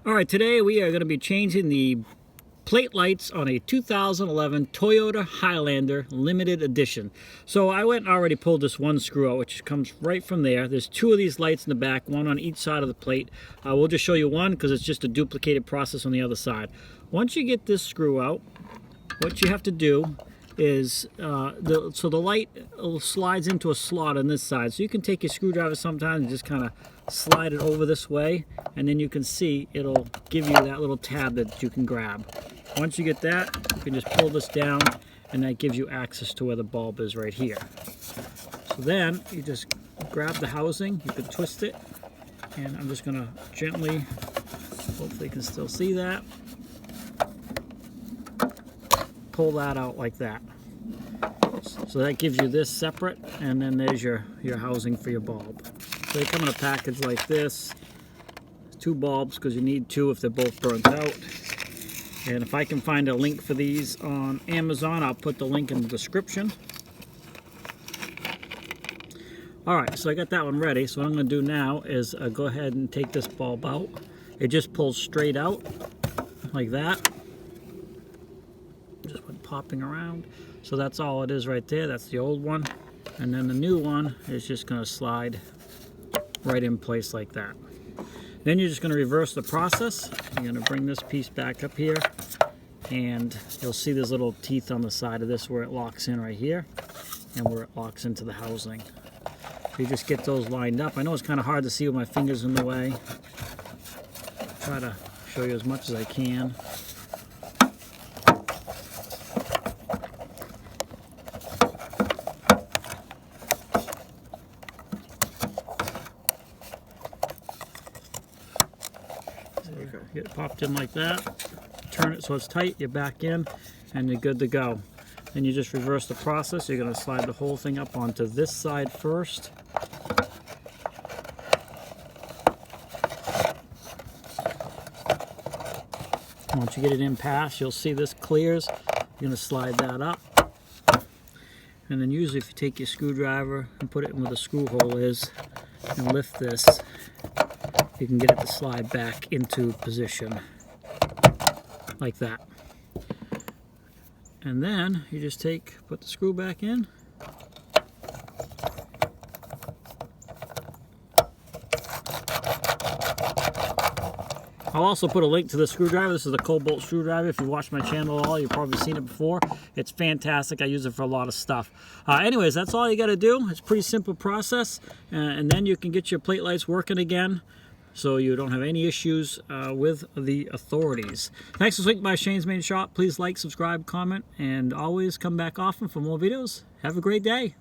Alright, today we are going to be changing the plate lights on a 2011 Toyota Highlander limited edition. So I went and already pulled this one screw out, which comes right from there. There's two of these lights in the back, one on each side of the plate. We'll just show you one because it's just a duplicated process on the other side. Once you get this screw out, what you have to do is so the light slides into a slot on this side, so you can take your screwdriver sometimes and just kind of slide it over this way, and then you can see it'll give you that little tab that you can grab. Once you get that, you can just pull this down, and that gives you access to where the bulb is right here. So then you just grab the housing, you can twist it, and I'm just going to gently, hopefully you can still see that, pull that out like that. So that gives you this separate, and then there's your housing for your bulb. So they come in a package like this. Two bulbs because you need two if they're both burnt out. And if I can find a link for these on Amazon, I'll put the link in the description. Alright, so I got that one ready. So what I'm going to do now is go ahead and take this bulb out. It just pulls straight out like that. Just went popping around. So that's all it is right there. That's the old one. And then the new one is just going to slide right in place like that. Then you're just going to reverse the process. You're going to bring this piece back up here, and you'll see there's little teeth on the side of this where it locks in right here and where it locks into the housing. So you just get those lined up. I know it's kind of hard to see with my fingers in the way. Try to show you as much as I can. Get it popped in like that, turn it so it's tight, you're back in, and you're good to go. Then you just reverse the process. You're going to slide the whole thing up onto this side first. Once you get it in past, you'll see this clears. You're going to slide that up. And then usually if you take your screwdriver and put it in where the screw hole is and lift this, you can get it to slide back into position like that. And then you just put the screw back in. I'll also put a link to the screwdriver. This is a Cobalt screwdriver. If you watch my channel at all, you've probably seen it before. It's fantastic. I use it for a lot of stuff. Anyways, that's all you got to do. It's a pretty simple process. And then you can get your plate lights working again, so you don't have any issues with the authorities. Thanks for swinging by Shane's Main Shop. Please like, subscribe, comment, and always come back often for more videos. Have a great day.